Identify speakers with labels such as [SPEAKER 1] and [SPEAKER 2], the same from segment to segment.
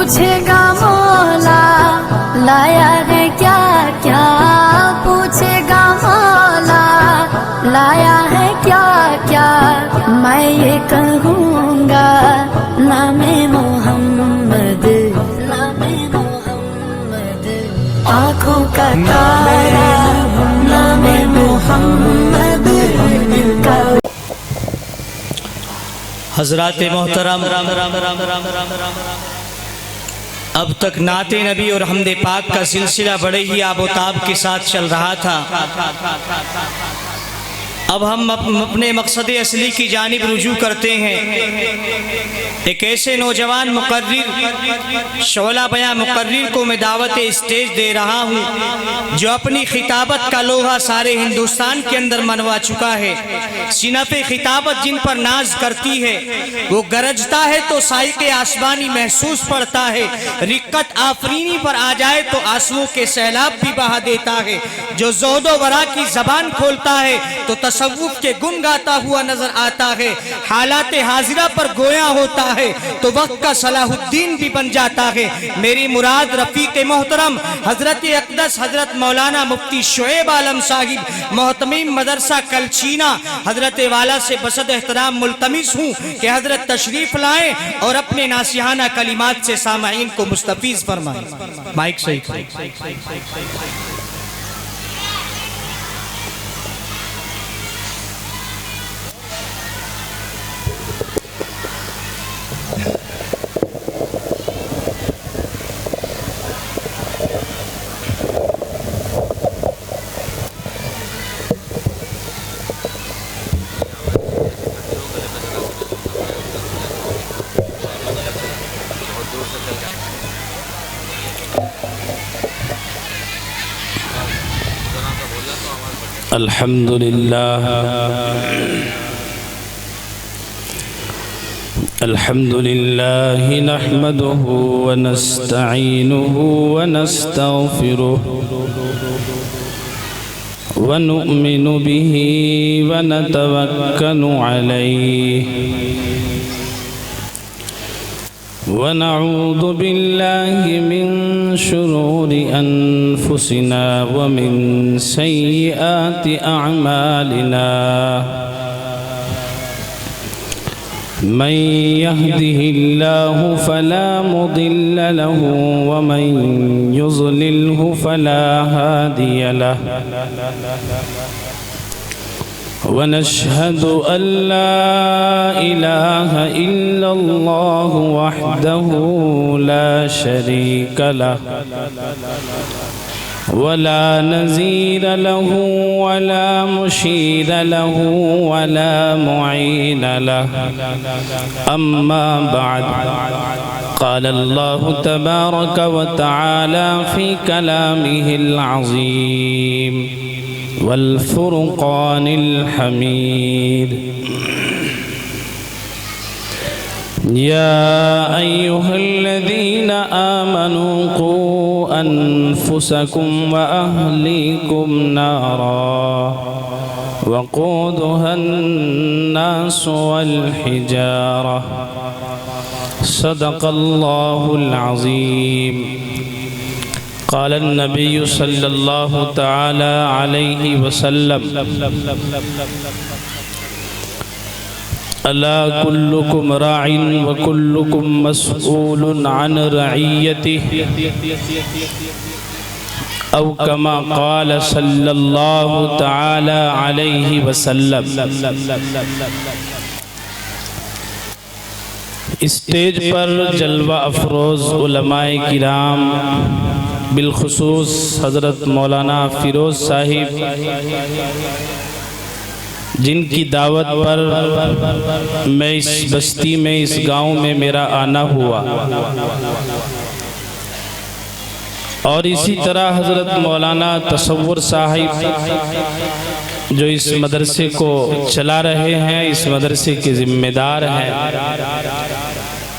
[SPEAKER 1] پوچھے گا مولا لایا ہے کیا کیا، پوچھے گا مولا لایا ہے کیا کیا، میں یہ کہوں گا نام محمد، نام محمد، آنکھوں کا تارا نام محمد کا۔
[SPEAKER 2] حضرات محترم، اب تک نعت نبی اور حمد پاک کا سلسلہ بڑے ہی آب و تاب کے ساتھ چل رہا تھا۔ اب ہم اپنے مقصد اصلی کی جانب رجوع کرتے ہیں۔ ایک ایسے نوجوان مقرر، شعلہ بیاں مقرر کو میں دعوت اسٹیج دے رہا ہوں، جو اپنی خطابت کا لوہا سارے ہندوستان کے اندر منوا چکا ہے۔ صنف خطابت جن پر ناز کرتی ہے، وہ گرجتا ہے تو سائق آسمانی محسوس پڑتا ہے، رقت آفرینی پر آ جائے تو آنسوؤں کے سیلاب بھی بہا دیتا ہے۔ جو زہد و ورع کی زبان کھولتا ہے تو تصوف کے گن گاتا ہوا نظر آتا ہے، حالات حاضرہ پر گویا ہوتا ہے تو وقت کا صلاح الدین بھی بن جاتا ہے۔ میری مراد رفیق محترم حضرت اقدس حضرت مولانا مفتی شعیب عالم صاحب محتمیم مدرسہ کلچینہ حضرت والا سے بسد احترام ملتمس ہوں کہ حضرت تشریف لائیں اور اپنے ناصحانہ کلمات سے سامعین کو مستفیض فرمائیں۔ مائک صحیح۔
[SPEAKER 3] الحمد لله نحمده ونستعينه ونستغفره ونؤمن به ونتوكل عليه ونعوذ بالله من شرور أنفسنا ومن سيئات أعمالنا، من يهده الله فلا مضل له ومن يضلله فلا هادي له، ونشهد أن لا إله إلا الله وحده لا شريك له ولا نظير له ولا مشير له ولا معين له، أما بعد، قال الله تبارك وتعالى في كلامه العظيم والفرقان الحميد: يا أيها الذين آمنوا قوا أنفسكم وأهليكم نارا وقودها الناس والحجارة، صدق الله العظيم. قال النبي صلى الله تعالى عليه وسلم: ألا كلكم راع وكلكم مسؤول عن رعيته، أو كما قال صلى الله تعالى عليه وسلم. اسٹیج پر جلوہ افروز علماء کرام، بالخصوص حضرت مولانا فیروز صاحب، جن کی دعوت پر میں اس بستی میں، اس گاؤں میں میرا آنا ہوا، اور اسی طرح حضرت مولانا تصور صاحب جو اس مدرسے کو چلا رہے ہیں، اس مدرسے کے ذمہ دار ہیں،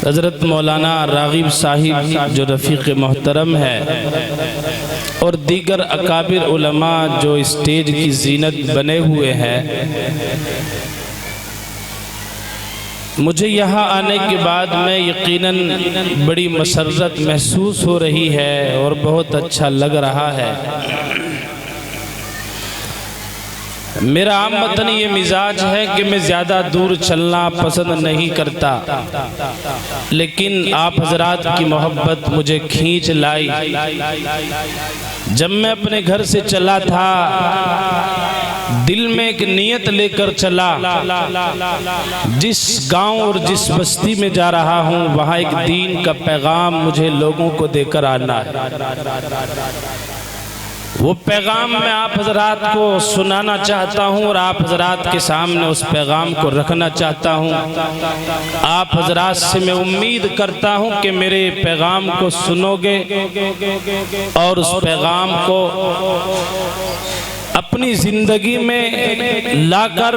[SPEAKER 3] حضرت مولانا راغب صاحب جو رفیق محترم ہے، اور دیگر اکابر علماء جو اسٹیج کی زینت بنے ہوئے ہیں، مجھے یہاں آنے کے بعد میں یقیناً بڑی مسرت محسوس ہو رہی ہے اور بہت اچھا لگ رہا ہے۔ میرا عامةً یہ مزاج ہے کہ میں زیادہ دور چلنا پسند نہیں کرتا، لیکن آپ حضرات کی محبت مجھے کھینچ لائی۔ جب میں اپنے گھر سے چلا تھا، دل میں ایک نیت لے کر چلا، جس گاؤں اور جس بستی میں جا رہا ہوں وہاں ایک دین کا پیغام مجھے لوگوں کو دے کر آنا ہے۔ وہ پیغام میں آپ حضرات کو سنانا چاہتا ہوں اور آپ حضرات کے سامنے اس پیغام کو رکھنا چاہتا ہوں۔ آپ حضرات سے میں امید کرتا ہوں کہ میرے پیغام کو سنو گے اور اس پیغام کو اپنی زندگی میں لا کر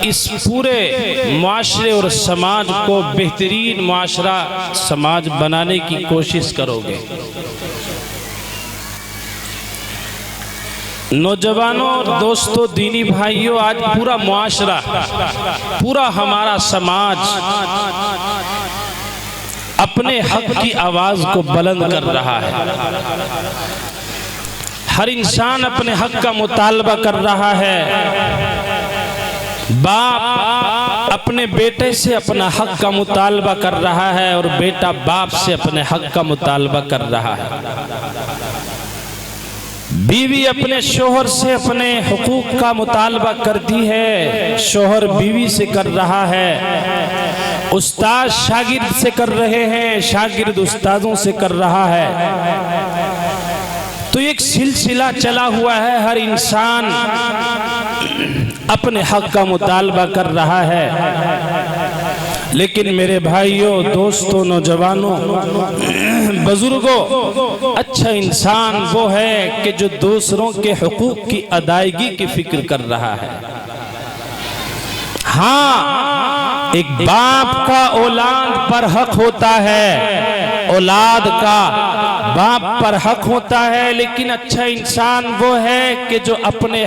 [SPEAKER 3] اس پورے معاشرے اور سماج کو بہترین معاشرہ سماج بنانے کی کوشش کرو گے۔ نوجوانوں اور دوستوں، دینی بھائیوں، آج پورا معاشرہ، پورا ہمارا سماج اپنے حق کی آواز کو بلند کر رہا ہے۔ ہر انسان اپنے حق کا مطالبہ کر رہا ہے۔ باپ اپنے بیٹے سے اپنا حق کا مطالبہ کر رہا ہے اور بیٹا باپ سے اپنے حق کا مطالبہ کر رہا ہے۔ بیوی اپنے شوہر سے اپنے حقوق کا مطالبہ کرتی ہے، شوہر بیوی سے کر رہا ہے، استاد شاگرد سے کر رہے ہیں، شاگرد استادوں سے کر رہا ہے۔ تو ایک سلسلہ چلا ہوا ہے، ہر انسان اپنے حق کا مطالبہ کر رہا ہے۔ لیکن میرے بھائیوں، دوستوں، نوجوانوں، بزرگوں، اچھا انسان وہ ہے کہ جو دوسروں کے حقوق کی ادائیگی کی فکر کر رہا ہے۔ ہاں، ایک باپ کا اولاد پر حق ہوتا ہے، اولاد کا باپ پر حق ہوتا ہے، لیکن اچھا انسان وہ ہے کہ جو اپنے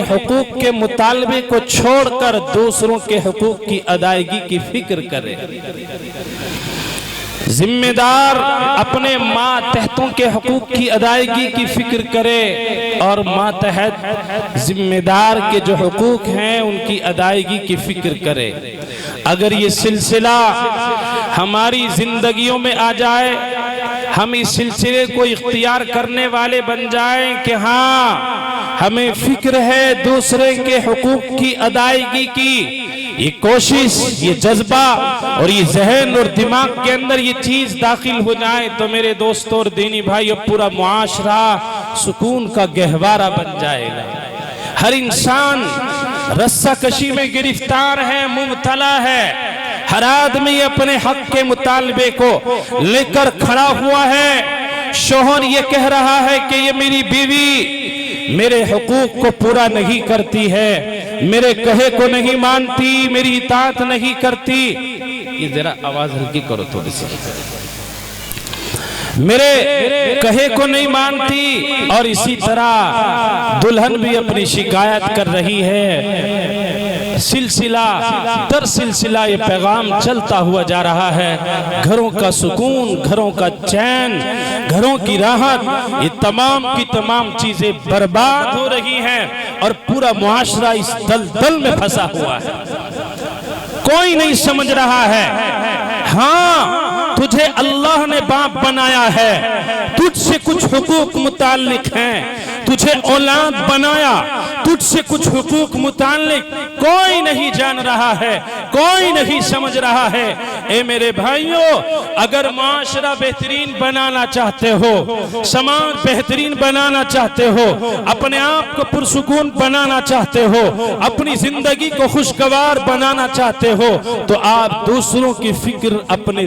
[SPEAKER 3] حقوق کے مطالبے کو چھوڑ کر دوسروں کے حقوق کی ادائیگی کی فکر کرے۔ ذمہ دار اپنے ماتحتوں کے حقوق کی ادائیگی کی فکر کرے اور ماتحت ذمہ دار کے جو حقوق ہیں ان کی ادائیگی کی فکر کرے۔ اگر یہ سلسلہ ہماری زندگیوں میں آ جائے، ہم اس سلسلے کو اختیار کرنے والے بن جائیں کہ ہاں ہمیں فکر ہے دوسرے کے حقوق کی ادائیگی کی، یہ کوشش، یہ جذبہ اور یہ ذہن اور دماغ کے اندر یہ چیز داخل ہو جائے تو میرے دوستوں اور دینی بھائیوں، پورا معاشرہ سکون کا گہوارہ بن جائے گا۔ ہر انسان رسہ کشی میں گرفتار ہے، مبتلا ہے۔ ہر آدمی اپنے حق کے مطالبے کو لے کر کھڑا ہوا ہے۔ شوہر یہ کہہ رہا ہے کہ یہ میری بیوی میرے حقوق کو پورا نہیں کرتی ہے، میرے کہے کو نہیں مانتی، میری اطاعت نہیں کرتی۔ یہ ذرا آواز ہلکی کرو تھوڑی سی۔ میرے کہے کو نہیں مانتی، اور اسی طرح دلہن بھی اپنی شکایت کر رہی ہے۔ سلسلہ در سلسلہ یہ پیغام چلتا ہوا جا رہا ہے۔ گھروں کا سکون، گھروں کا چین، گھروں کی راحت، یہ تمام کی تمام چیزیں برباد ہو رہی ہیں اور پورا معاشرہ اس دلدل میں پھنسا ہوا ہے۔ کوئی نہیں سمجھ رہا ہے۔ ہاں، تجھے اللہ نے باپ بنایا ہے، تجھ سے کچھ حقوق متعلق ہیں، تجھے اولاد بنایا، تجھ سے کچھ حقوق متعلق کوئی نہیں جان رہا ہے، کوئی نہیں سمجھ رہا ہے۔ اے میرے بھائیوں، اگر معاشرہ بہترین بنانا چاہتے ہو، سماج بہترین بنانا چاہتے ہو، اپنے آپ کو پرسکون بنانا چاہتے ہو، اپنی زندگی کو خوشگوار بنانا چاہتے ہو، تو آپ دوسروں کی فکر اپنے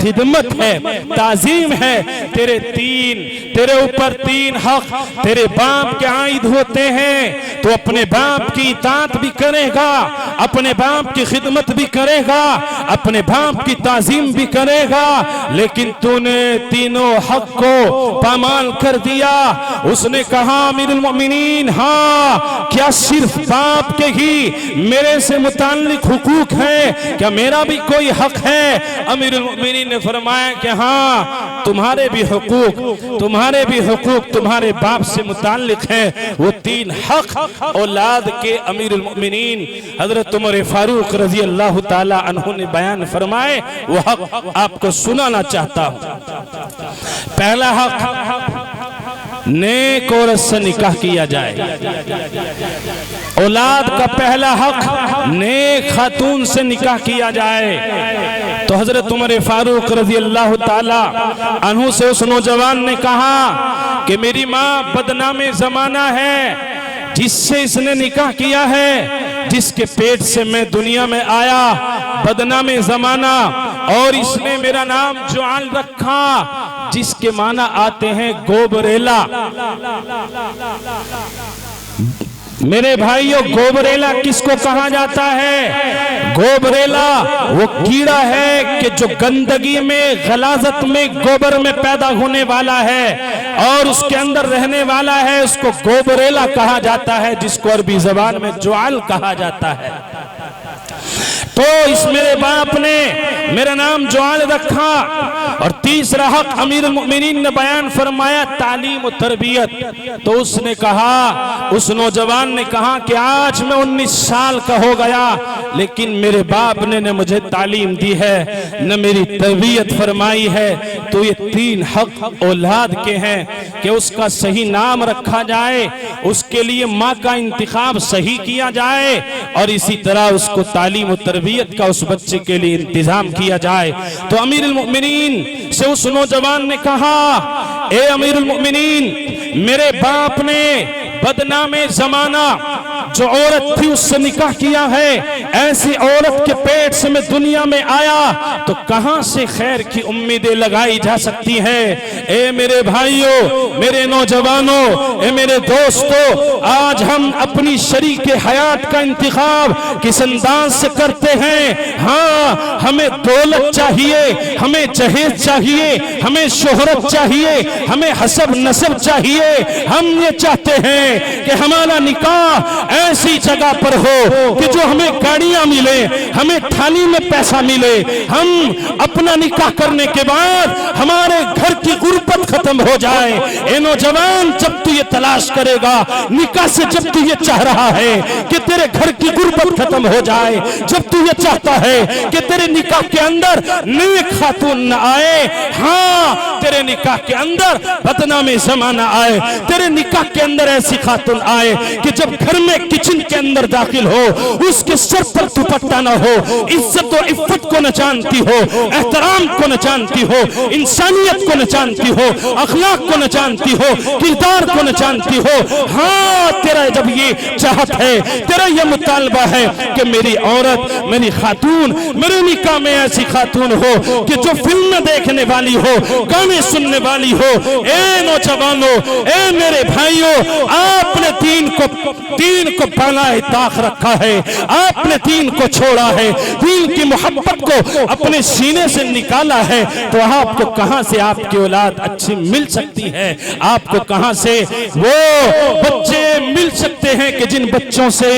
[SPEAKER 3] خدمت ہے، تعظیم ہے۔ تیرے اوپر تین حق تیرے باپ کے عائد ہوتے ہیں، تو اپنے باپ کی اطاعت بھی کرے گا، اپنے باپ کی خدمت بھی کرے گا، اپنے باپ کی تعظیم بھی کرے گا، لیکن تو نے تینوں حق کو پامال کر دیا۔ اس نے کہا امیر المؤمنین ہاں، کیا صرف باپ کے ہی میرے سے متعلق حقوق ہیں؟ کیا میرا بھی کوئی حق ہے؟ امیر المؤمنین نے فرمایا کہ ہاں، تمہارے بھی حقوق تمہارے باپ سے متعلق ہیں۔ وہ تین حق اولاد کے امیر المؤمنین حضرت عمر فاروق رضی اللہ تعالی عنہ نے بیان فرمائے، وہ حق آپ کو سنانا چاہتا ہوں۔ پہلا حق، نیک عورت سے نکاح کیا جائے۔ اولاد کا پہلا حق نیک خاتون سے نکاح کیا جائے۔ تو حضرت عمر فاروق رضی اللہ تعالی عنہ سے اس نوجوان نے کہا کہ میری ماں بدنام زمانہ ہے، جس سے اس نے نکاح کیا ہے، جس کے پیٹ سے میں دنیا میں آیا، بدنام زمانہ، اور اس نے میرا نام جعل رکھا، جس کے معنی آتے ہیں گوبریلا۔ میرے بھائیوں، گوبریلا کس کو کہا جاتا ہے؟ گوبریلا وہ کیڑا ہے کہ جو گندگی میں، غلاظت میں، گوبر میں پیدا ہونے والا ہے اور اس کے اندر رہنے والا ہے، اس کو گوبریلا کہا جاتا ہے، جس کو عربی زبان میں جعل کہا جاتا ہے۔ تو اس میرے باپ نے میرا نام جعل رکھا۔ اور تیسرا حق امیر المؤمنین نے بیان فرمایا، تعلیم و تربیت۔ تو اس نے کہا، اس نوجوان نے کہا کہ آج میں 19 سال کا ہو گیا، لیکن میرے باپ نے نہ مجھے تعلیم دی ہے، نہ میری تربیت فرمائی ہے۔ تو یہ تین حق اولاد کے ہیں کہ اس کا صحیح نام رکھا جائے، اس کے لیے ماں کا انتخاب صحیح کیا جائے، اور اسی طرح اس کو تعلیم و تربیت کا اس بچے کے لیے انتظام کیا جائے۔ تو امیر المؤمنین سے اس نوجوان نے کہا، اے امیر المؤمنین، میرے باپ نے بدنام زمانہ جو عورت تھی اس سے نکاح کیا ہے، ایسی عورت کے پیٹ سے میں دنیا میں آیا تو کہاں سے خیر کی امیدیں لگائی جا سکتی ہیں؟ اے میرے بھائیوں، میرے نوجوانوں، اے میرے دوستوں، آج ہم اپنی شریک حیات کا انتخاب کس انداز سے کرتے ہیں؟ ہاں، ہمیں دولت چاہیے، ہمیں جہیز چاہیے، ہمیں شہرت چاہیے، ہمیں حسب نسب چاہیے۔ ہم یہ چاہتے ہیں کہ ہمارا نکاح ایسی جگہ پر ہو کہ جو ہمیں گاڑیاں ملے، ہمیں تھالی میں پیسہ ملے، ہم اپنا نکاح کرنے کے بعد ہمارے گھر کی غربت ختم ہو جائے۔ اے نوجوان، جب تو یہ تلاش کرے گا نکاح سے، جب تو یہ چاہ رہا ہے کہ تیرے گھر کی غربت ختم ہو جائے، جب تو یہ چاہتا ہے کہ تیرے نکاح کے اندر نیک خاتون نہ آئے، ہاں تیرے نکاح کے اندر بدنام زمانہ آئے، تیرے نکاح کے اندر ایسی خاتون آئے کہ جب گھر میں کچن کے اندر داخل ہو اس کے سر پر دوپٹہ نہ ہو، عزت و عفت کو نہ جانتی ہو، احترام کو نہ جانتی ہو، انسانیت کو نہ جانتی ہو، اخلاق کو نہ جانتی ہو، کردار کو نہ جانتی ہو۔ ہاں، تیرا جب یہ چاہت ہے، تیرا یہ مطالبہ ہے کہ میری عورت، میری خاتون، میرے نکاح میں ایسی خاتون ہو کہ جو فلم دیکھنے والی ہو، گانے سننے والی ہو۔ اے نوجوانوں، اے میرے بھائیوں، آپ نے دین کو بالائے طاق رکھا ہے، آپ نے دین کو چھوڑا ہے، دین کی محبت کو اپنے سینے سے نکالا ہے، تو آپ کو کہاں سے آپ کی اولاد اچھی مل سکتی ہے؟ آپ کو کہاں سے وہ بچے مل سکتے ہیں کہ جن بچوں سے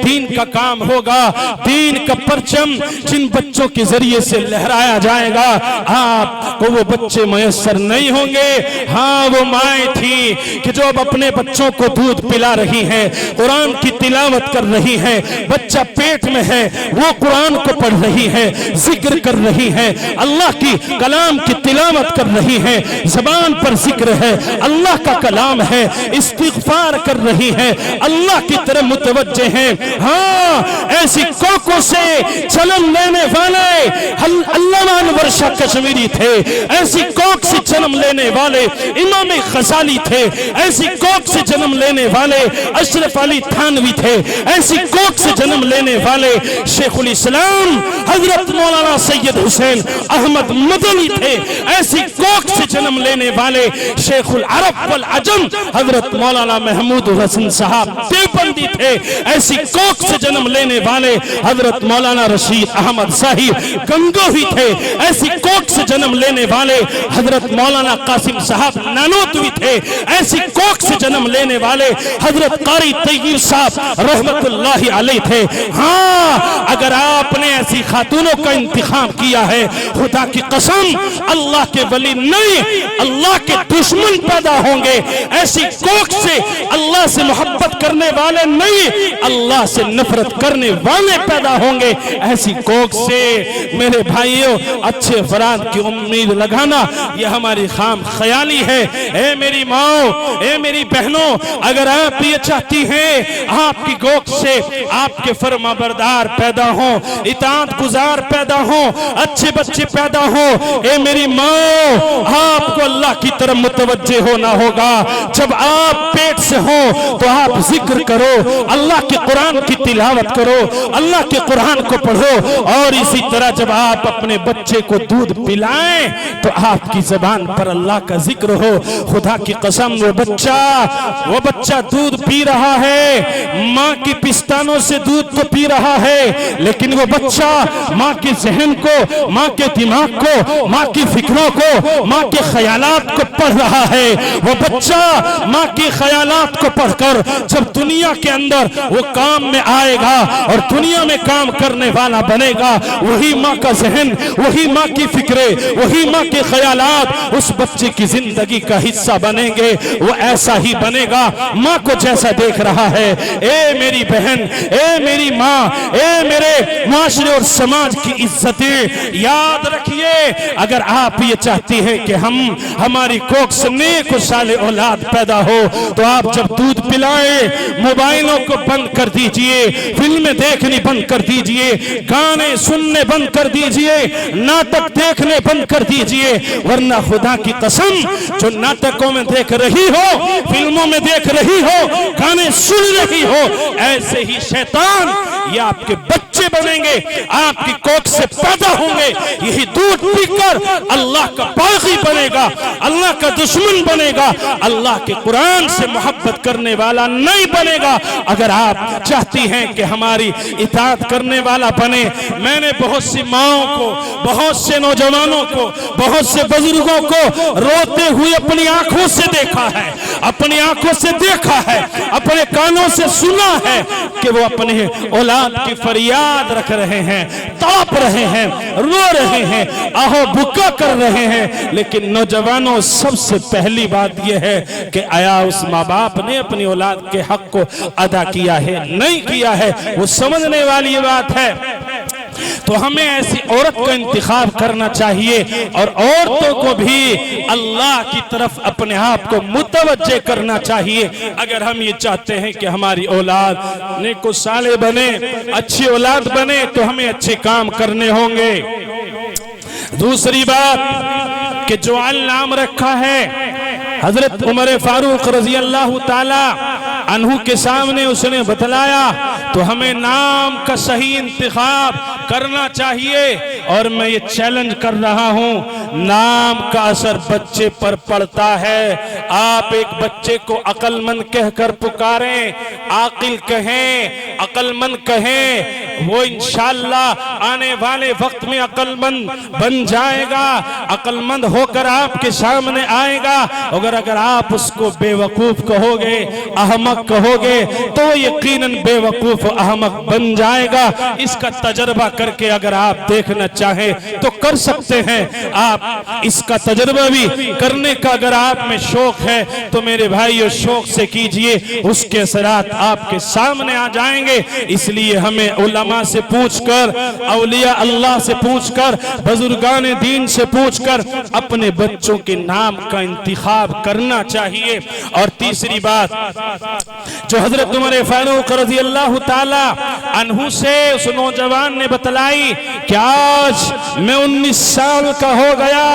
[SPEAKER 3] دین کا کام ہوگا، دین کا پرچم جن بچوں کے ذریعے سے لہرایا جائے گا؟ آپ کو وہ بچے میسر نہیں ہوں گے۔ ہاں، وہ مائیں تھی کہ جو اب اپنے بچوں کو دودھ پلا رہی ہیں، قرآن کی تلاوت کر رہی ہیں، بچہ پیٹ میں ہے، وہ قرآن کو پڑھ رہی ہے، ذکر کر رہی ہے، اللہ کی کلام کی تلاوت کر رہی ہے، زبان پر ذکر ہے، اللہ کا کلام ہے، استغفار کر رہی ہے، اللہ کی طرف متوجہ ہیں۔ ہاں، ایسی کوکوں سے جنم لینے والے علامہ انور شاہ کشمیری تھے، ایسی کوک سے جنم لینے والے امام غزالی تھے، ایسی کوکھ سے جنم لینے والے اشرف علی تھانوی تھے، ایسی کوکھ سے جنم لینے والے شیخ الاسلام حضرت مولانا سید حسین احمد مدنی تھے، ایسی کوکھ سے جنم لینے والے شیخ العرب والعجم حضرت مولانا محمود حسن صاحب دیوبندی تھے، ایسی کوکھ سے جنم لینے والے حضرت مولانا رشید احمد صاحب گنگوہی تھے، ایسی کوکھ سے جنم لینے والے حضرت مولانا قاسم صاحب نانوتوی تھے، ایسی کوکھ سے جنم لینے والے حضرت قاری طیب صاحب رحمت اللہ علیہ تھے۔ ہاں اگر آپ نے ایسی خاتونوں کا انتخاب کیا ہے، خدا کی قسم اللہ کے ولی نہیں، اللہ کے دشمن پیدا ہوں گے۔ ایسی کوکھ سے اللہ سے محبت کرنے والے نہیں، اللہ سے نفرت کرنے والے پیدا ہوں گے۔ ایسی کوکھ سے میرے بھائیوں اچھے افراد کی امید لگانا یہ ہماری خام خیالی ہے۔ اے میری ماں، اے میری بہنوں، اگر آپ یہ چاہتی ہیں آپ کی کوکھ سے آپ کے فرما بردار پیدا ہوں، اطاعت گزار پیدا ہوں، اچھے بچے پیدا ہوں، اے میری ماں آپ کو اللہ کی طرف متوجہ ہونا ہوگا۔ جب آپ پیٹ سے ہوں تو آپ ذکر کرو، اللہ کے قرآن کی تلاوت کرو، اللہ کے قرآن کو پڑھو، اور اسی طرح جب آپ اپنے بچے کو دودھ پلائیں تو آپ کی زبان پر اللہ کا ذکر ہو۔ خدا کی قسم وہ بچہ دودھ پی رہا ہے، ماں کی پستانوں سے دودھ تو پی رہا ہے، لیکن وہ بچہ ماں کے ذہن کو، ماں کے دماغ کو، ماں کی فکروں کو، ماں کے خیالات کو پڑھ رہا ہے۔ وہ بچہ ماں کی خیالات کو پڑھ کر جب دنیا کے اندر وہ کام میں آئے گا اور دنیا میں کام کرنے والا بنے گا، وہی ماں کا ذہن، وہی ماں کی فکریں، وہی ماں کے خیالات اس بچے کی زندگی کا حصہ بنیں گے۔ وہ ایسا ہی بنے گا ماں کو جیسا دیکھ رہا ہے۔ اے میری بہن، اے میری ماں، اے میرے معاشرے اور سماج کی عزتیں یاد رکھیے، اگر آپ یہ چاہتی ہیں کہ ہماری کوکھ سے نیک و صالح اولاد پیدا ہو تو آپ جب دودھ پلائیں موبائلوں کو بند کر دیجئے، فلمیں دیکھنی بند کر دیجئے، گانے سننے بند کر دیجئے، ناٹک دیکھنے بند کر دیجئے، ورنہ خدا کی قسم جو ناٹکوں میں دیکھ رہی ہو، فلموں میں دیکھ رہی ہو، گانے سن رہی ہو، ایسے ہی شیطان یہ آپ کے بچے بنیں گے، آپ کی کوکھ سے پیدا ہوں گے، یہی دودھ پی کر اللہ کا باغی بنے گا، اللہ کا دشمن بنے گا، اللہ کے قرآن سے محبت کرنے والا نہیں بنے گا۔ اگر آپ چاہتی ہیں کہ ہماری اطاعت کرنے والا بنے، میں نے بہت سی ماؤں کو، بہت سے نوجوانوں کو، بہت سے بزرگوں کو روتے ہوئے اپنی آنکھوں سے دیکھا ہے، اپنی آنکھوں سے دیکھا ہے، اپنے کانوں سے سنا ہے کہ وہ اپنے اولاد کی فریاد رکھ رہے ہیں، تڑپ رہے ہیں، رو رہے ہیں، آہو بکا کر رہے ہیں۔ لیکن نوجوانوں سب سے پہلی بات یہ ہے کہ آیا اس ماں باپ نے اپنی اولاد کے حق کو ادا کیا ہے؟ نہیں کیا ہے، وہ سمجھنے والی بات ہے۔ تو ہمیں ایسی عورت کا انتخاب کرنا چاہیے اور عورتوں کو بھی اللہ کی طرف اپنے آپ کو متوجہ کرنا چاہیے۔ اگر ہم یہ چاہتے ہیں کہ ہماری اولاد نیک و صالح بنے، اچھی اولاد بنے، تو ہمیں اچھے کام کرنے ہوں گے۔ دوسری بات کہ جو نام رکھا ہے حضرت عمر فاروق رضی اللہ تعالی عنہ کے سامنے اس نے بتلایا، تو ہمیں نام کا صحیح انتخاب کرنا چاہیے۔ اور میں یہ چیلنج کر رہا ہوں، نام کا اثر بچے پر پڑتا ہے۔ آپ ایک بچے کو عقل مند کہہ کر پکاریں، عاقل کہیں، عقل مند کہیں، وہ انشاءاللہ آنے والے وقت میں عقل مند بن جائے گا، عقل مند ہو کر آپ کے سامنے آئے گا۔ اگر آپ اس کو بے وقوف کہو گے، احمق کہو گے، تو یقیناً بے وقوف احمق بن جائے گا۔ اس کا تجربہ کر کے اگر آپ دیکھنا چاہیں تو کر سکتے ہیں۔ آپ اس کا تجربہ بھی کرنے کا اگر آپ میں شوق شوق ہے تو میرے بھائیو شوق سے کیجئے، اس کے اثرات آپ کے سامنے آ جائیں گے۔ اس لیے ہمیں علماء سے پوچھ کر، اولیاء اللہ سے پوچھ کر، بزرگان دین سے پوچھ کر اپنے بچوں کے نام کا انتخاب کرنا چاہیے۔ اور تیسری بات جو حضرت عمر فاروق رضی اللہ تعالی عنہ سے اس نوجوان نے بتلائی کہ آج میں 19 سال کا ہو گیا،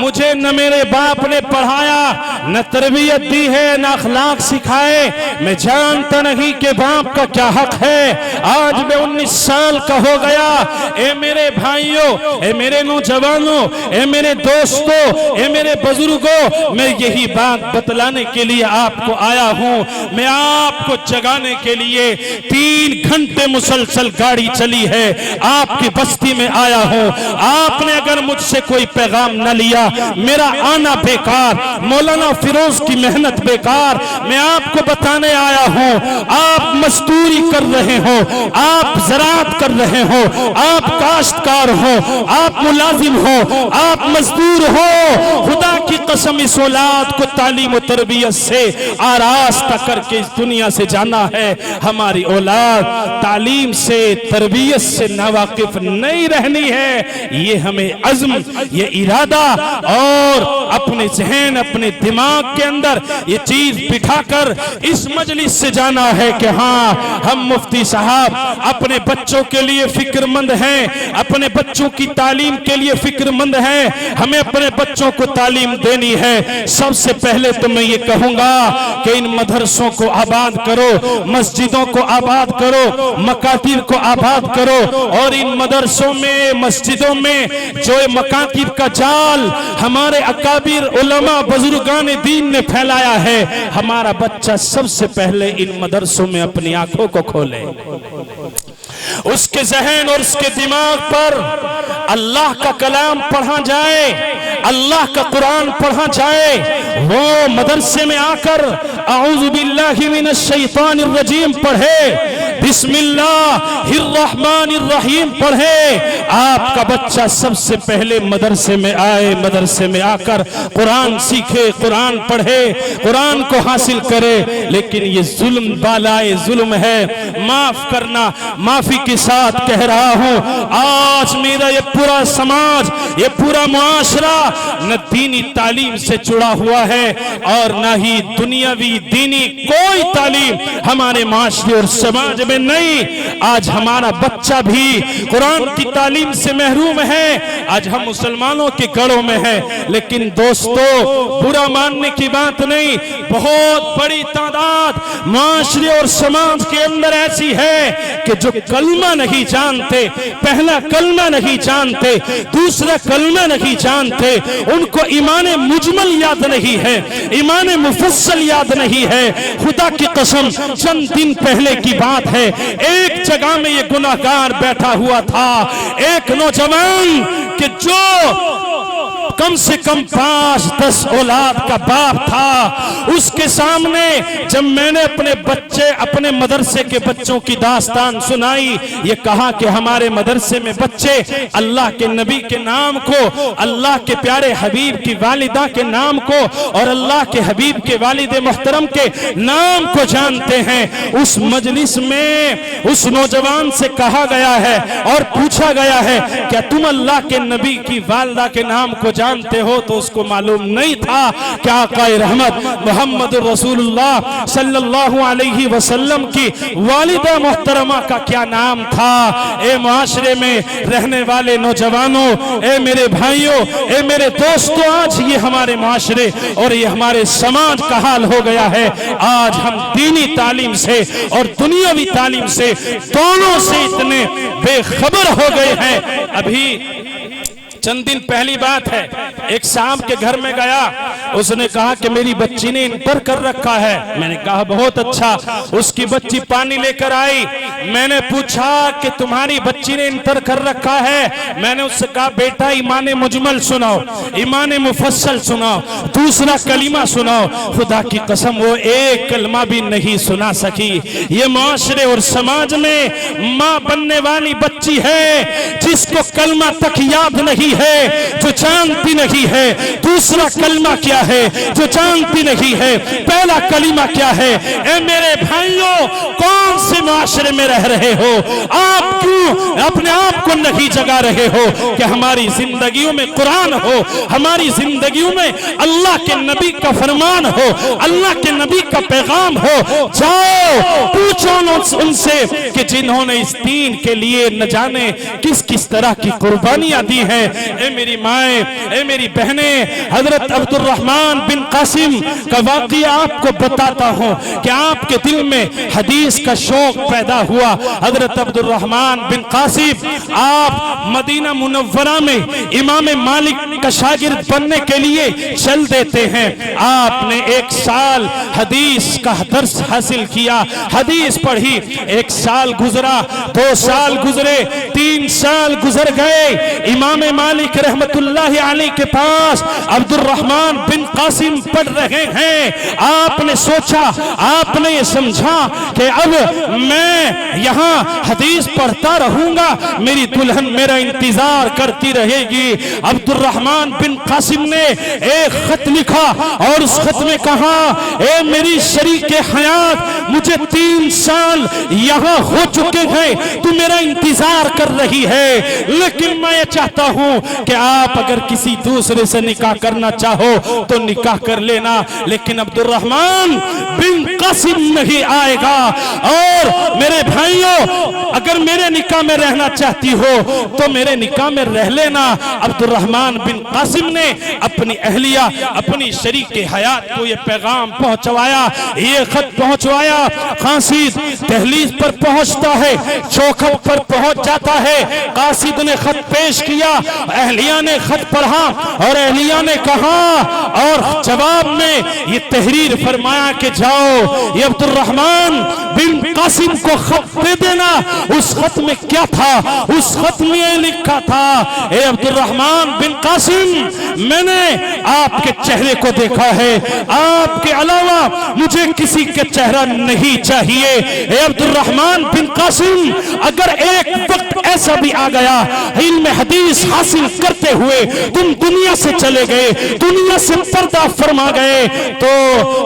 [SPEAKER 3] مجھے نہ میرے باپ نے پڑھایا، نہ تربیت دی ہے، نہ اخلاق سکھائے، میں جانتا نہیں کہ باپ کا کیا حق ہے۔ آج میں 19 سال کا ہو گیا۔ اے میرے بھائیوں، اے میرے نوجوانوں، اے میرے دوستوں، اے میرے بزرگوں، میں یہی بات بتلانے کے لیے آپ کو آیا ہوں۔ میں آپ کو جگانے کے لیے 3 گھنٹے مسلسل گاڑی چلی ہے، آپ کی بستی میں آیا ہوں۔ آپ نے اگر مجھ سے کوئی پیغام نہ لیا، میرا آنا بیکار، مولانا فیروز کی محنت بیکار۔ میں آپ کو بتانے آیا ہوں، آپ مزدوری کر رہے ہو، آپ زراعت کر رہے ہو، آپ کاشتکار ہو، آپ ملازم ہو، آپ مزدور ہو، خدا کی قسم اس اولاد کو تعلیم و تربیت سے آراستہ کر کے اس دنیا سے جانا ہے۔ ہماری اولاد تعلیم سے، تربیت سے ناواقف نہیں رہنی ہے۔ یہ ہمیں عزم، یہ ارادہ اور اپنے ذہن، اپنے دماغ کے اندر یہ چیز بٹھا کر اس مجلس سے جانا ہے کہ ہاں ہم مفتی صاحب اپنے بچوں کے لیے فکر مند ہیں، اپنے بچوں کی تعلیم کے لیے فکر مند ہیں، ہمیں اپنے بچوں کو تعلیم دینی ہے۔ سب سے پہلے تو میں یہ کہوں گا کہ ان مدرسوں کو آباد کرو، مسجدوں کو آباد کرو، مکاتب کو آباد کرو، اور ان مدرسوں میں، مسجدوں میں جو مکاتب کا جال ہمارے اکابر علماء بزرگان دین نے پھیلایا ہے، ہمارا بچہ سب سے پہلے ان مدرسوں میں اپنی آنکھوں کو کھولے، اس کے ذہن اور اس کے دماغ پر اللہ کا کلام پڑھا جائے، اللہ کا قرآن پڑھا جائے۔ وہ مدرسے میں آ کر اعوذ باللہ من الشیطان الرجیم پڑھے، بسم اللہ الرحمن الرحیم پڑھے۔ آپ کا بچہ سب سے پہلے مدرسے میں آئے، مدرسے میں آ کر قرآن سیکھے، قرآن پڑھے، قرآن کو حاصل کرے۔ لیکن یہ ظلم بالائے ظلم ہے، معاف کرنا، معافی کے ساتھ کہہ رہا ہوں، آج میرا یہ پورا سماج، یہ پورا معاشرہ نہ دینی تعلیم سے جڑا ہوا ہے اور نہ ہی دنیاوی دینی کوئی تعلیم ہمارے معاشرے اور سماج میں نہیں۔ آج ہمارا بچہ بھی قرآن کی تعلیم سے محروم ہے۔ آج ہم مسلمانوں کے گھروں میں ہیں، لیکن دوستو برا ماننے کی بات نہیں، بہت بڑی تعداد معاشرے اور سماج کے اندر ایسی ہے کہ جو کلمہ نہیں جانتے، پہلا کلمہ نہیں جانتے، دوسرا کلمہ نہیں جانتے، ان کو ایمان مجمل یاد نہیں ہے، ایمان مفصل یاد نہیں ہے۔ خدا کی قسم چند دن پہلے کی بات ہے، ایک جگہ میں یہ گناہگار بیٹھا ہوا تھا، ایک نوجوان کہ جو کم سے کم 5-10 اولاد کا باپ تھا، اس کے سامنے جب میں نے اپنے مدرسے کے بچوں کی داستان سنائی، یہ کہا کہ ہمارے مدرسے میں بچے اللہ کے نبی کے نام کو، اللہ کے پیارے حبیب کی والدہ کے نام کو اور اللہ کے حبیب کے والد محترم کے نام کو جانتے ہیں۔ اس مجلس میں اس نوجوان سے کہا گیا ہے اور پوچھا گیا ہے کیا تم اللہ کے نبی کی والدہ کے نام کو جانتے ہو؟ تو اس کو معلوم نہیں تھا کہ آقا رحمت محمد رسول اللہ صلی اللہ علیہ وسلم کی والدہ محترمہ کا کیا نام تھا۔ اے معاشرے میں رہنے والے نوجوانوں، اے میرے بھائیوں، اے میرے دوستوں، آج یہ ہمارے معاشرے اور یہ ہمارے سماج کا حال ہو گیا ہے۔ آج ہم دینی تعلیم سے اور دنیاوی تعلیم سے دونوں سے اتنے بے خبر ہو گئے ہیں۔ ابھی چند دن پہلی بات ہے، ایک صاحب کے گھر میں گیا، اس نے کہا کہ میری بچی نے انٹر کر رکھا ہے۔ میں نے کہا بہت اچھا۔ اس کی بچی پانی لے کر آئی، میں نے پوچھا کہ تمہاری بچی نے انٹر کر رکھا ہے؟ میں نے اس سے کہا بیٹا ایمان مجمل سناؤ، ایمان مفصل سناؤ، دوسرا کلمہ سناؤ۔ خدا کی قسم وہ ایک کلمہ بھی نہیں سنا سکی۔ یہ معاشرے اور سماج میں ماں بننے والی بچی ہے جس کو کلمہ تک یاد نہیں ہے، جو جانتی نہیں ہے دوسرا کلمہ کیا کیا ہے جو جانتی نہیں ہے؟ پہلا کلمہ کیا ہے؟ اے میرے بھائیوں، کون سے معاشرے میں رہ رہے ہو؟ آپ کیوں اپنے آپ کو نہیں جگا رہے ہو کہ ہماری زندگیوں میں قرآن ہو، ہماری زندگیوں میں اللہ کے نبی کا فرمان ہو، اللہ کے نبی کا پیغام ہو؟ جاؤ پوچھو ان سے کہ جنہوں نے اس دین کے لیے نہ جانے کس کس طرح کی قربانیاں دی ہیں۔ اے میری مائیں، اے میری بہنیں، حضرت عبد الرحمن بن قاسم کا واقعہ آپ کو بتاتا ہوں کہ آپ کے دل میں حدیث کا شوق پیدا ہوا۔ حضرت عبد الرحمن بن قاسم آپ مدینہ منورہ میں امام مالک کا شاگرد بننے کے لیے چل دیتے ہیں۔ آپ نے 1 سال حدیث کا درس حاصل کیا، حدیث پڑھی، 1 سال گزرا، 2 سال گزرے، 3 سال گزر گئے۔ امام مالک رحمت اللہ علیہ کے پاس عبد الرحمن بن قاسم پڑھ رہے ہیں۔ آپ نے سوچا، آپ نے یہ سمجھا کہ اب میں یہاں حدیث پڑھتا رہوں گا، میری دلہن میرا انتظار کرتی رہے گی۔ عبد الرحمن بن قاسم نے ایک خط لکھا اور اس خط میں کہا، اے میری شریک حیات، مجھے 3 سال یہاں ہو چکے ہیں، تو میرا انتظار کر رہی ہے، لیکن میں یہ چاہتا ہوں کہ آپ اگر کسی دوسرے سے نکاح کرنا چاہو تو نکاح کر لینا، لیکن عبد الرحمن بن قاسم نہیں آئے گا۔ اور میرے بھائیوں، اگر میرے نکاح میں رہنا چاہتی ہو تو میرے نکاح میں رہ لینا۔ عبد الرحمن بن قاسم نے اپنی اہلیہ، اپنی شریک حیات کو یہ پیغام پہنچوایا، یہ خط پہنچوایا۔ قاصد دہلیز پر پہنچتا ہے، چوکھٹ پر پہنچ جاتا ہے، قاصد نے خط پیش کیا، اہلیہ نے خط پڑھا اور اہلیہ نے کہا اور جواب میں یہ تحریر فرمایا کہ جاؤ یہ عبد الرحمن بن قاسم کو خط دے دینا۔ اس خط میں کیا تھا؟ اس خط میں یہ لکھا تھا، اے عبد الرحمن بن قاسم، میں نے آپ کے چہرے کو دیکھا ہے، آپ کے علاوہ مجھے کسی کے چہرہ نہیں چاہیے۔ اے عبد الرحمن بن قاسم، اگر ایک وقت ایسا بھی آ گیا علم حدیث حاصل کرتے ہوئے تم دنیا سے چلے گئے، دنیا سے پردہ فرما گئے، تو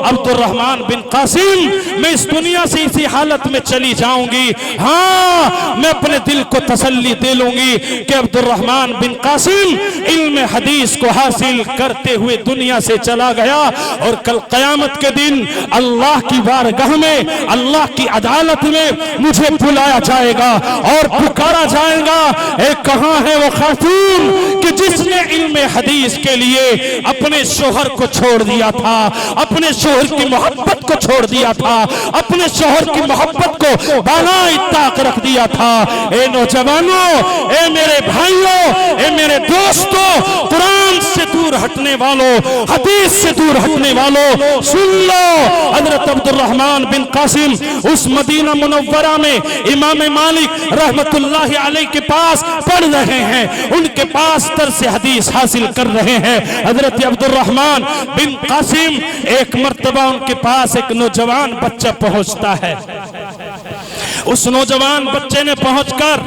[SPEAKER 3] عبد الرحمن بن قاسم میں اس دنیا سے اسی حالت میں چلی جاؤں گی۔ ہاں، میں اپنے دل کو تسلی دے لوں گی کہ عبد الرحمن بن قاسم علم حدیث کو حاصل کرتے ہوئے دنیا سے چلا گیا، اور کل قیامت کے دن اللہ کی بارگاہ میں، اللہ کی عدالت میں مجھے بلایا جائے گا اور پکارا جائے گا، اے کہاں ہے وہ خاتون کہ جس نے علم حدیث کے لیے اپنے شوہر کو چھوڑ دیا تھا، اپنے شوہر کی محبت کو چھوڑ دیا تھا، اپنے شوہر کی محبت کو بالائے طاق رکھ دیا تھا۔ اے نوجوانوں، اے میرے بھائیوں، اے میرے دوستوں، قرآن سے دور ہٹنے والوں، حدیث سے دور ہٹنے والوں، سن لو، حضرت عبد الرحمن بن قاسم اس مدینہ منورہ میں امام مالک رحمت اللہ علیہ کے پاس پڑھ رہے ہیں، ان کے پاس درس حدیث حاصل کر رہے ہیں۔ حضرت عبد الرحمن بن قاسم، ایک مرتبہ ان کے پاس ایک نوجوان بچہ پہنچتا ہے۔ اس نوجوان بچے نے پہنچ کر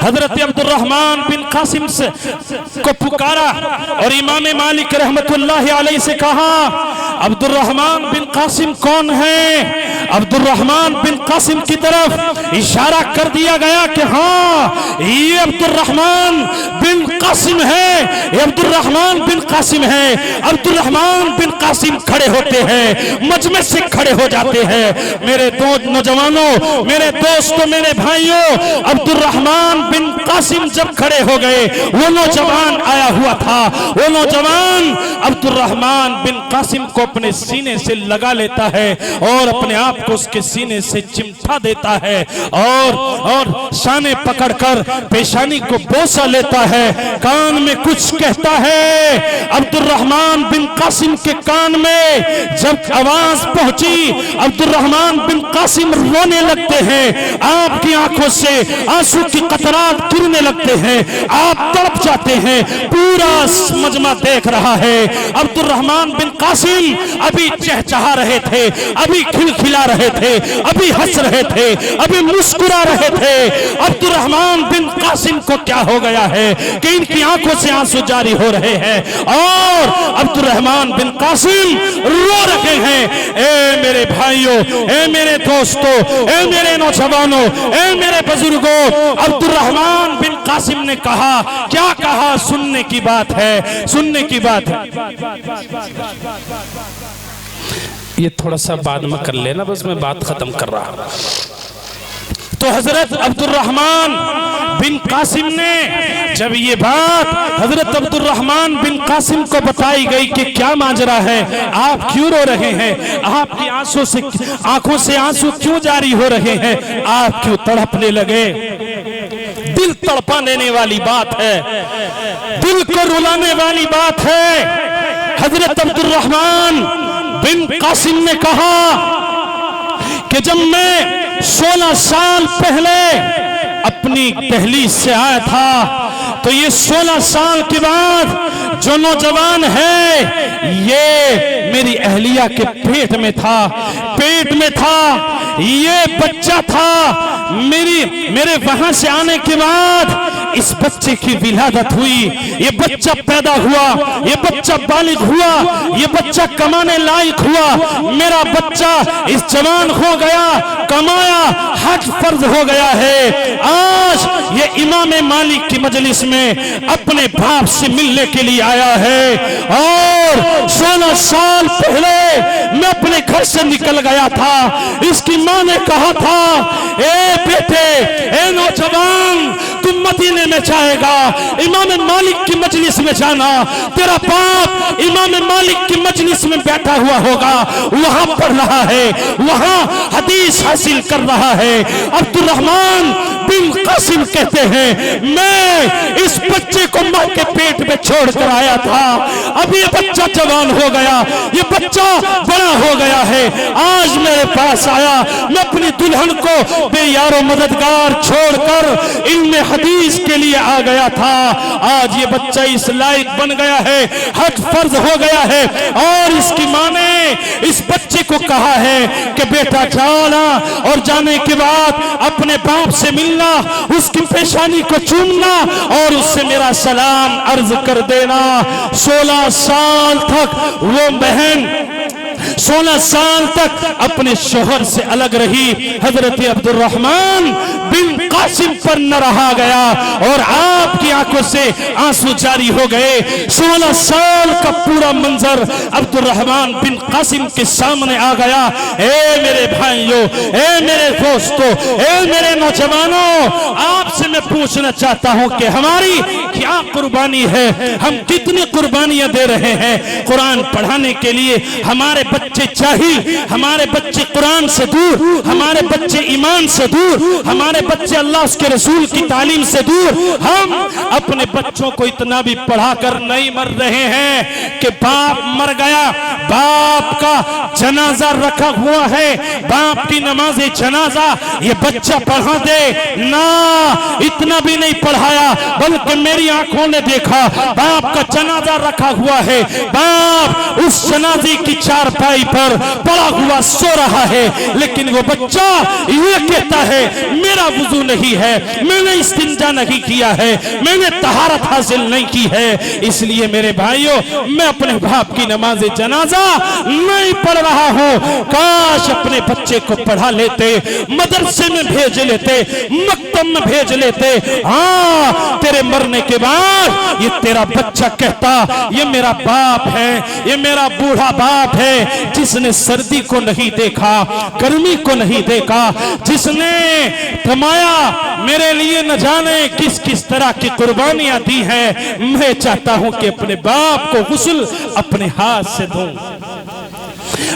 [SPEAKER 3] حضرت عبد الرحمن بن قاسم کو پکارا اور امام مالک رحمت اللہ علیہ سے کہا، عبد الرحمن بن قاسم کون ہے؟ عبد الرحمن بن قاسم کی طرف اشارہ کر دیا گیا کہ ہاں یہ عبد الرحمن بن قاسم ہے، یہ عبد الرحمن بن قاسم ہے۔ عبد الرحمن بن قاسم کھڑے ہوتے ہیں، مجمع سے کھڑے ہو جاتے ہیں۔ میرے دو نوجوانوں، میرے دوستوں، میرے بھائیوں، عبد الرحمن بن قاسم جب کھڑے ہو گئے، وہ نوجوان آیا ہوا تھا، وہ نوجوان عبد الرحمن بن قاسم کو اپنے سینے سے لگا لیتا ہے اور اپنے آپ کو اس کے سینے سے چمٹا دیتا ہے اور شانے پکڑ کر پیشانی کو بوسہ لیتا ہے، کان میں کچھ کہتا ہے۔ عبد الرحمن بن قاسم کے کان میں جب آواز پہنچی، عبد الرحمن بن قاسم رونے لگتے ہیں آپ کی آنکھوں سے آنسو کی قطرات گرنے لگتے ہیں، آپ تڑپ جاتے ہیں، پورا مجمع دیکھ رہا ہے۔ عبد الرحمن بن قاسم ابھی چہچہا رہے تھے، ابھی کھلکھلا رہے تھے، ابھی ہنس رہے تھے، ابھی مسکرا رہے تھے۔ عبد الرحمن بن قاسم کو کیا ہو گیا ہے کہ ان کی آنکھوں سے آنسو جاری ہو رہے ہیں اور عبد الرحمن بن قاسم رو رہے ہیں۔ اے میرے بھائیوں، اے میرے دوستوں، اے میرے نوجوانوں، اے میرے بزرگوں، عبد الرحمن بن قاسم نے کہا، کیا کہا؟ سننے کی بات ہے، سننے کی بات ہے۔ یہ تھوڑا سا بعد میں کر لینا، بس میں بات ختم کر رہا ہوں۔ تو حضرت عبد الرحمن بن قاسم نے جب یہ بات حضرت عبد الرحمن بن قاسم کو بتائی گئی کہ کیا ماجرا ہے، آپ کیوں رو رہے ہیں، آپ کی آنکھوں سے آنسو کیوں جاری ہو رہے ہیں، آپ کیوں تڑپنے لگے؟ دل تڑپا دینے والی بات ہے، دل کو رلانے والی بات ہے۔ حضرت عبد الرحمن بن قاسم نے کہا کہ جب میں 16 سال پہلے اپنی دہلیز سے آیا تھا تو یہ 16 سال کے بعد جو نوجوان ہے یہ میری اہلیہ کے پیٹ میں تھا، یہ بچہ تھا۔ میرے وہاں سے آنے کے بعد اس بچے کی ولادت ہوئی، یہ بچہ پیدا ہوا، یہ بچہ بالغ ہوا، یہ بچہ کمانے لائق ہوا، میرا بچہ اس جوان ہو گیا، کمایا، حج فرض ہو گیا ہے۔ آج یہ امام مالک کی مجلس میں اپنے باپ سے ملنے کے لیے آیا ہے اور 16 سال پہلے میں اپنے گھر سے نکل گیا تھا۔ اس کی ماں نے کہا تھا، اے بیٹے، اے نوجوان، تم مدینے میں جائے گا، امام مالک کی مجلس میں جانا، تیرا باپ امام مالک کی مجلس میں بیٹھا ہوا ہوگا، وہاں پڑھ رہا ہے، وہاں حدیث حاصل کر رہا ہے۔ عبد الرحمن بن قاسم کہتے ہیں، میں اس بچے کو ماں کے پیٹ میں چھوڑ کر آیا تھا، اب یہ بچہ جوان ہو گیا، یہ بچہ بڑا ہو گیا ہے، آج میرے پاس آیا، میں اپنی دلہن کو بے یار و مددگار چھوڑ کر علم حدیث کے لیے آ گیا تھا، آج یہ بچہ اس لائق بن گیا ہے، حج فرض ہو گیا ہے۔ اور اس کی ماں نے اس بچے کو کہا ہے کہ بیٹا جانا، اور جانے کے بعد اپنے باپ سے ملنا، اس کی پیشانی کو چومنا اور اس سے میرا سلام عرض کر دینا۔ 16 سال تک وہ بہن 16 سال تک اپنے شوہر سے الگ رہی، حضرت عبد الرحمن بن قاسم پر نہ رہا گیا اور آپ کی آنکھوں سے آنسو جاری ہو گئے۔ 16 سال کا پورا منظر عبد الرحمن بن قاسم کے سامنے آ گیا۔ اے میرے بھائیوں، اے میرے دوستوں، اے میرے نوجوانوں، آپ سے میں پوچھنا چاہتا ہوں کہ ہماری کیا قربانی ہے، ہم کتنی قربانیاں دے رہے ہیں قرآن پڑھانے کے لیے؟ ہمارے بچے جاہل، ہمارے بچے قرآن سے دور، ہمارے بچے ایمان سے دور، ہمارے بچے اللہ اس کے رسول کی تعلیم سے دور۔ ہم اپنے بچوں کو اتنا بھی پڑھا کر نہیں مر رہے ہیں کہ باپ مر گیا، باپ کا جنازہ رکھا ہوا ہے، باپ کی نماز جنازہ یہ بچہ پڑھا دے، نہ اتنا بھی نہیں پڑھایا، بلکہ میری آنکھوں نے دیکھا باپ کا جنازہ رکھا ہوا ہے، باپ اس جنازے کی چارپائی پر پڑا ہوا سو رہا ہے، لیکن وہ بچہ یہ کہتا ہے میرا وضو نہیں ہے، میں نے استنجا نہیں کیا ہے، میں نے طہارت حاصل نہیں کی ہے۔ اس لیے میرے بھائیوں، میں اپنے باپ کی نماز جنازہ نہیں پڑھ رہا ہوں، کاش اپنے بچے کو پڑھا لیتے، مدرسے میں بھیج لیتے، مکتب میں بھیج لیتے، ہاں تیرے مرنے کے بعد یہ تیرا بچہ کہتا یہ میرا باپ ہے، یہ میرا بوڑھا باپ ہے جس نے سردی کو نہیں دیکھا، گرمی کو نہیں دیکھا، جس نے کمایا میرے لیے نہ جانے کس کس طرح کی قربانیاں دی ہیں۔ میں چاہتا ہوں کہ اپنے باپ کو غسل اپنے ہاتھ سے دوں،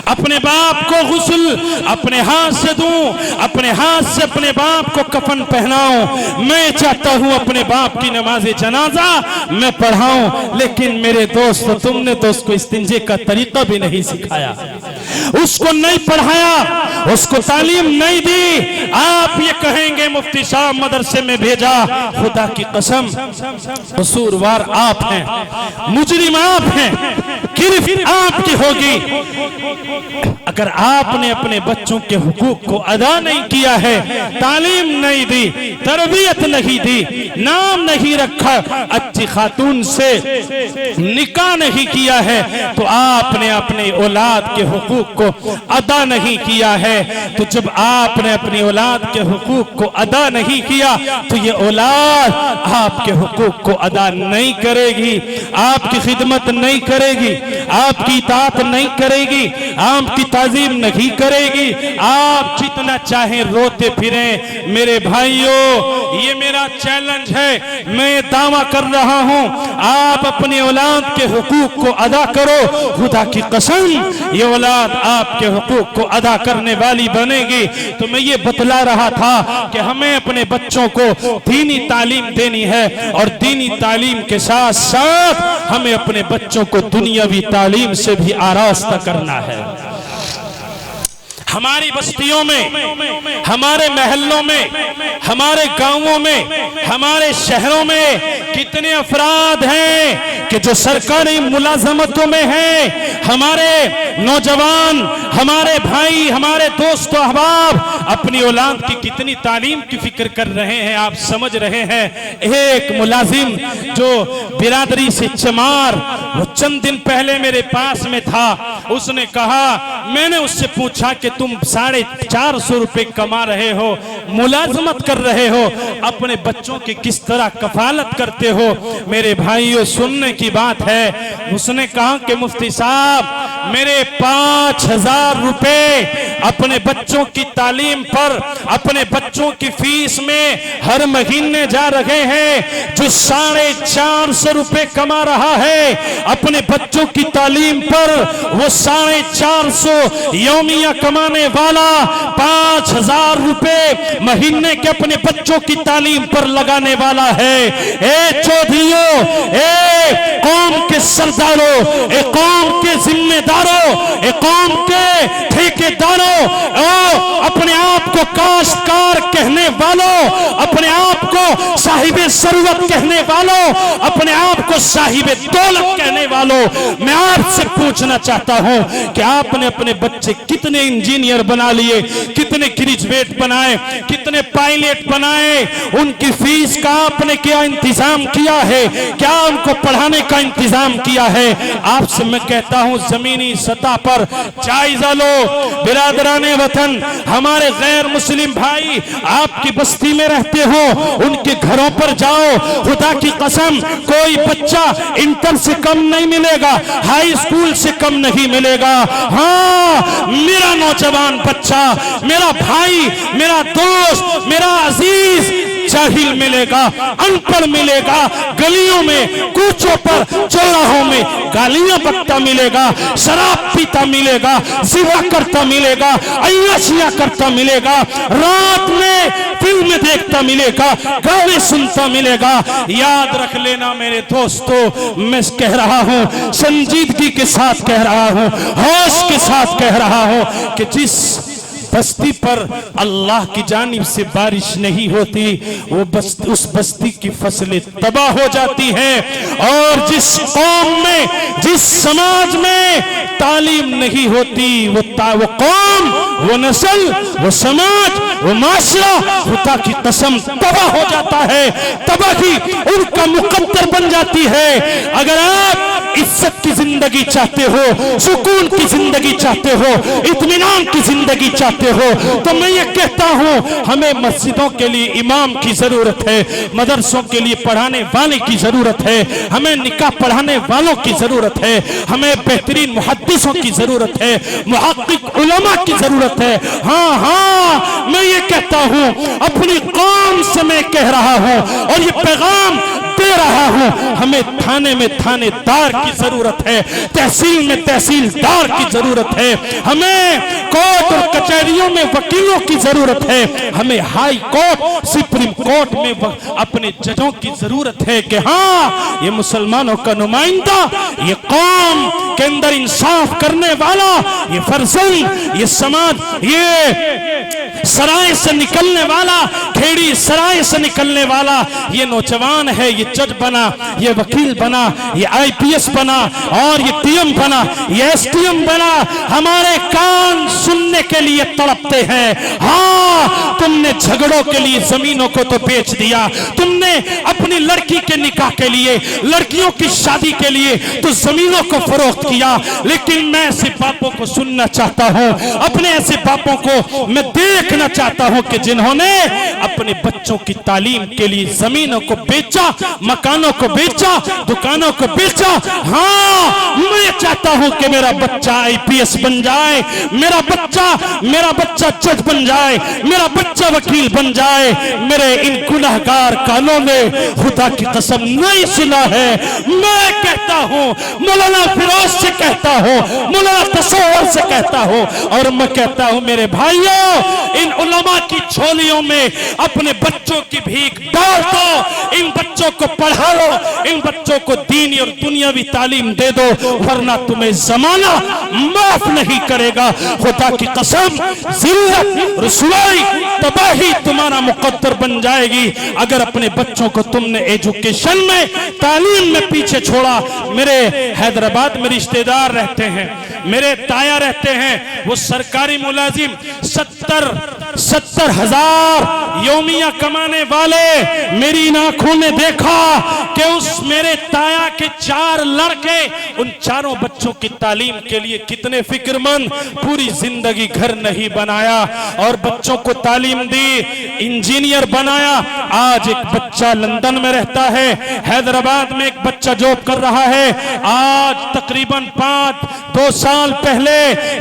[SPEAKER 3] اپنے باپ کو غسل اپنے ہاتھ سے دوں، اپنے ہاتھ سے اپنے باپ کو کفن پہناؤں، میں چاہتا ہوں اپنے باپ کی نماز جنازہ میں پڑھاؤں۔ لیکن میرے دوست، تم نے تو اس کو استنجے کا طریقہ بھی نہیں سکھایا، اس کو نہیں پڑھایا، اس کو تعلیم نہیں دی، آپ یہ کہیں گے مفتی صاحب مدرسے میں بھیجا، خدا کی قسم قصوروار آپ ہیں، مجرم آپ ہیں، گرفت آپ کی ہوگی۔ اگر آپ نے اپنے بچوں کے حقوق کو ادا نہیں کیا ہے، تعلیم نہیں دی، تربیت نہیں دی، نام نہیں رکھا، اچھی خاتون سے نکاح نہیں کیا ہے، تو آپ نے اپنے اولاد کے حقوق کو ادا نہیں کیا ہے۔ تو جب آپ نے اپنی اولاد کے حقوق کو ادا نہیں کیا تو یہ اولاد آپ کے حقوق کو ادا نہیں کرے گی، آپ کی خدمت نہیں کرے گی، آپ کی اطاعت نہیں کرے گی، آپ کی تعظیم نہیں کرے گی۔ آپ جتنا چاہیں روتے پھریں، میرے بھائیوں یہ میرا چیلنج ہے، میں دعویٰ کر رہا ہوں، آپ اپنی اولاد کے حقوق کو ادا کرو، خدا کی قسم یہ اولاد آپ کے حقوق کو ادا کرنے والی بنے گی۔ تو میں یہ بتلا رہا تھا کہ ہمیں اپنے بچوں کو دینی تعلیم دینی ہے، اور دینی تعلیم کے ساتھ ساتھ ہمیں اپنے بچوں کو دنیاوی تعلیم سے بھی آراستہ کرنا ہے۔ ہماری بستیوں میں، ہمارے محلوں میں، ہمارے گاؤں میں، ہمارے شہروں میں کتنے افراد ہیں کہ جو سرکاری ملازمتوں میں ہیں، ہمارے نوجوان، ہمارے بھائی، ہمارے دوست و احباب اپنی اولاد کی کتنی تعلیم کی فکر کر رہے ہیں، آپ سمجھ رہے ہیں۔ ایک ملازم جو برادری سے چمار، وہ چند دن پہلے میرے پاس میں تھا، اس نے کہا، میں نے اس سے پوچھا کہ تم 450 روپے کما رہے ہو، ملازمت کر رہے ہو، اپنے بچوں کی کس طرح کفالت کرتے ہو؟ میرے بھائیوں سننے کی بات ہے۔ اس نے کہا کہ مفتی صاحب میرے 5000 روپے اپنے بچوں کی تعلیم پر، اپنے بچوں کی فیس میں ہر مہینے جا رہے ہیں۔ جو 450 روپے کما رہا ہے اپنے بچوں کی تعلیم پر، وہ 450 یومیہ کمانے والا 5000 روپے مہینے کے اپنے بچوں کی تعلیم پر لگانے والا ہے۔ اے چودھریوں، اے قوم کے سرداروں، اے قوم کے ذمہ داروں، اے قوم کے ٹھیکیداروں، اپنے آپ کو کاشتکار کہنے والوں، اپنے آپ کو صاحب ثروت کہنے والوں، اپنے آپ کو صاحب دولت کہنے والوں، میں آپ سے پوچھنا چاہتا ہوں کہ آپ نے اپنے بچے کتنے انجینئر بنا لیے، کتنے گریجویٹ بنائے، کتنے پائلٹ بنائے؟ ان کی فیس کا آپ نے کیا انتظام کیا ہے؟ کیا ان کو پڑھانے کا انتظام کیا ہے؟ آپ سے میں کہتا ہوں زمینی سطح پر جائزہ لو۔ برادران وطن، ہمارے غیر مسلم بھائی آپ کی بستی میں رہتے ہو، ان کے گھروں پر جاؤ، خدا کی قسم کوئی بچہ انٹر سے کم نہیں ملے گا، ہائی اسکول سے کم نہیں ملے گا۔ ہاں، میرا نوجوان بچہ، میرا بھائی، میرا دوست، میرا عزیز جاہل ملے گا، ان پڑھ ملے گا، گلیوں میں، کوچوں پر، چوراہوں میں گالیاں بکتا ملے گا، شراب پیتا ملے گا، زنا کرتا ملے گا، عیاشیاں کرتا ملے گا، رات میں فلم دیکھتا ملے گا، گانے سنتا ملے گا۔ یاد رکھ لینا میرے دوستو، میں کہہ رہا ہوں، سنجیدگی کے ساتھ کہہ رہا ہوں، ہوش کے ساتھ کہہ رہا ہوں کہ جس بستی پر اللہ کی جانب سے بارش نہیں ہوتی، وہ اس بستی کی فصلیں تباہ ہو جاتی ہیں۔ اور جس قوم میں، جس سماج میں تعلیم نہیں ہوتی، وہ قوم، وہ نسل، وہ سماج، وہ معاشرہ خدا کی قسم تباہ ہو جاتا ہے، تباہی ان کا مقدر بن جاتی ہے۔ اگر آپ عزت کی زندگی چاہتے ہو، سکون کی زندگی چاہتے ہو، اطمینان کی زندگی چاہتے ہو، تو میں یہ کہتا ہوں ہمیں مسجدوں کے لیے امام کی ضرورت ہے، مدرسوں کے لیے پڑھانے والے کی ضرورت ہے، ہمیں نکاح پڑھانے والوں کی ضرورت ہے، ہمیں بہترین محدثوں کی ضرورت ہے، محقق علماء کی ضرورت ہے۔ ہاں میں یہ کہتا ہوں، اپنی قوم سے میں کہہ رہا ہوں، اور یہ پیغام دے رہا ہوں، ہمیں تھانے میں تھانے دار کی ضرورت ہے، تحصیل میں تحصیلدار کی ضرورت ہے، ہمیں کورٹ اور کچہریوں میں وکیلوں کی ضرورت ہے، ہمیں ہائی کورٹ سپریم کورٹ میں اپنے ججوں کی ضرورت ہے کہ ہاں یہ مسلمانوں کا نمائندہ، یہ قوم کے اندر انصاف کرنے والا، یہ فرزند، یہ سماج، یہ سرائے سے نکلنے والا، کھیڑی سرائے سے نکلنے والا یہ نوجوان ہے، یہ جج بنا، یہ وکیل بنا، یہ آئی پی ایس بنا، اور یہ ٹی ایم بنا، یہ ایس ٹی ایم بنا، ہمارے کان سننے کے لیے تڑپتے ہیں۔ ہاں تم نے جھگڑوں کے لیے زمینوں کو تو بیچ دیا، تم نے اپنی لڑکی کے نکاح کے لیے، لڑکیوں کی شادی کے لیے تو زمینوں کو فروخت کیا، لیکن میں ایسے باپوں کو سننا چاہتا ہوں، اپنے ایسے باپوں کو میں دیکھنا چاہتا ہوں کہ جنہوں نے اپنے بچوں کی تعلیم کے لیے زمینوں کو بیچا، مکانوں کو بیچا، دکانوں کو بیچا۔ ہاں میں چاہتا ہوں کہ میرا بچہ آئی پی ایس بن جائے، میرا بچہ جج بن جائے، میرا بچہ وکیل بن جائے۔ میرے ان گناہگار کانوں نے خدا کی قسم نہیں سنا ہے۔ میں کہتا ہوں، مولانا فیروز سے کہتا ہوں، مولانا تصور سے کہتا ہوں، اور میں کہتا ہوں میرے بھائیوں، ان علماء کی جھولیوں میں اپنے بچوں کی بھیک ڈال دو، ان بچوں کو پڑھا لو، ان بچوں کو دینی اور دنیاوی تعلیم دے دو، ورنہ تمہیں زمانہ معاف نہیں کرے گا۔ خدا کی قسم ذلت، رسوائی، تباہی تمہارا مقدر بن جائے گی اگر اپنے بچوں کو تم نے ایجوکیشن میں، تعلیم میں پیچھے چھوڑا۔ میرے حیدرآباد میں رشتہ دار رہتے ہیں، میرے تایا رہتے ہیں، وہ سرکاری ملازم، 70,000 یومیہ کمانے والے۔ میری آنکھوں نے دیکھا کہ اس میرے تایا کے 4 لڑکے، ان چاروں بچوں کی تعلیم کے لیے کتنے فکر مند، پوری زندگی گھر نہیں بنایا اور بچوں کو تعلیم دی، انجینئر بنایا۔ آج ایک بچہ لندن میں رہتا ہے، حیدرآباد میں ایک بچہ جاب کر رہا ہے۔ آج تقریباً 2 سال پہلے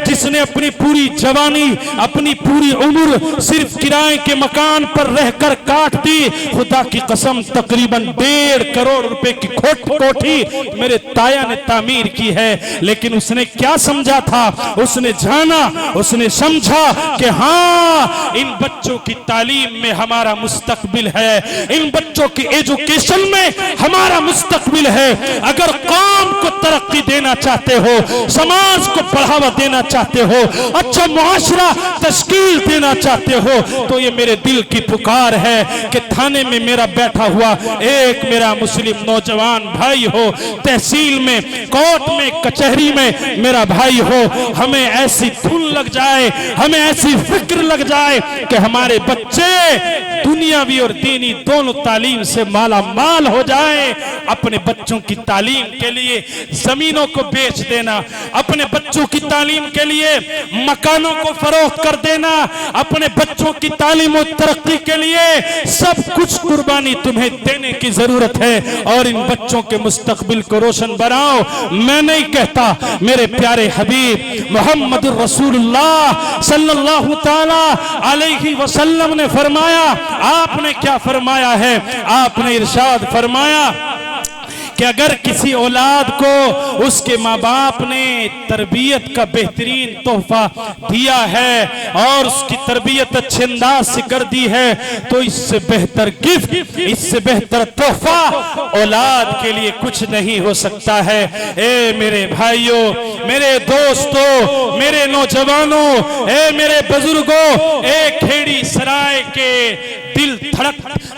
[SPEAKER 3] جس نے اپنی پوری جوانی، اپنی پوری عمر صرف کرائے کے مکان پر رہ کر کاٹ دی، خدا کی قسم تقریباً 1.5 کروڑ روپے کی کوٹھی میرے تایا نے تعمیر کی ہے۔ لیکن اس نے کیا سمجھا تھا؟ اس نے جانا، اس نے سمجھا کہ ہاں ان بچوں کی تعلیم میں ہمارا مستقبل ہے، ان بچوں کی ایجوکیشن میں ہمارا مستقبل ہے۔ اگر قوم کو ترقی دینا چاہتے ہو، سماج کو بڑھاوا دینا چاہتے ہو، اچھا معاشرہ تشکیل دینا چاہتے ہو، تو یہ میرے دل کی پکار ہے کہ تھانے میں میرا بیٹھا ہوا ایک میرا مسلم نوجوان بھائی ہو، تحصیل میں، کورٹ میں، کچہری میں میرا بھائی ہو، ہمیں ایسی دھن لگ جائے، ہمیں ایسی فکر لگ جائے کہ ہمارے بچے دنیاوی اور دینی دونوں تعلیم سے مالا مال ہو جائیں۔ اپنے بچوں کی تعلیم کے لیے زمینوں کو بیچ دینا، اپنے بچوں کی تعلیم کے لیے مکانوں کو فروخت کر دینا، اپنے بچوں کی تعلیم و ترقی کے لیے سب کچھ قربانی تمہیں دینے کی ضرورت ہے، اور ان بچوں کے مستقبل کو روشن بناؤ۔ میں نہیں کہتا، میرے پیارے حبیب محمد رسول اللہ صلی اللہ تعالی علیہ وسلم نے فرمایا۔ آپ نے کیا فرمایا ہے؟ آپ نے ارشاد فرمایا کہ اگر کسی اولاد کو اس کے ماں باپ نے تربیت کا بہترین تحفہ دیا ہے اور اس کی تربیت اچھے انداز سے کر دی ہے، تو اس سے بہتر گفٹ، اس سے بہتر تحفہ اولاد کے لیے کچھ نہیں ہو سکتا ہے۔ اے میرے بھائیوں، میرے دوستوں، میرے نوجوانوں، اے میرے بزرگوں، اے کھیڑی سرائے کے دل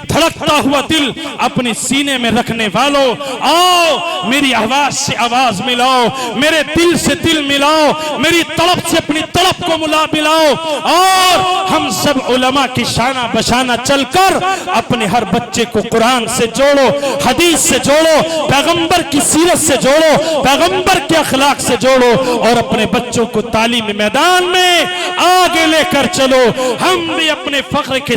[SPEAKER 3] دھڑکتا ہوا دل اپنے سینے میں رکھنے والوں، آؤ میری آواز سے آواز ملاؤ، میرے دل سے دل ملاؤ، میری طلب سے اپنی طلب کو ملاؤ، اور ہم سب علماء کی شانہ بشانہ چل کر اپنے ہر بچے کو قرآن سے جوڑو، حدیث سے جوڑو، پیغمبر کی سیرت سے جوڑو، پیغمبر کے اخلاق سے جوڑو، اور اپنے بچوں کو تعلیم میدان میں آگے لے کر چلو۔ ہم بھی اپنے فخر کے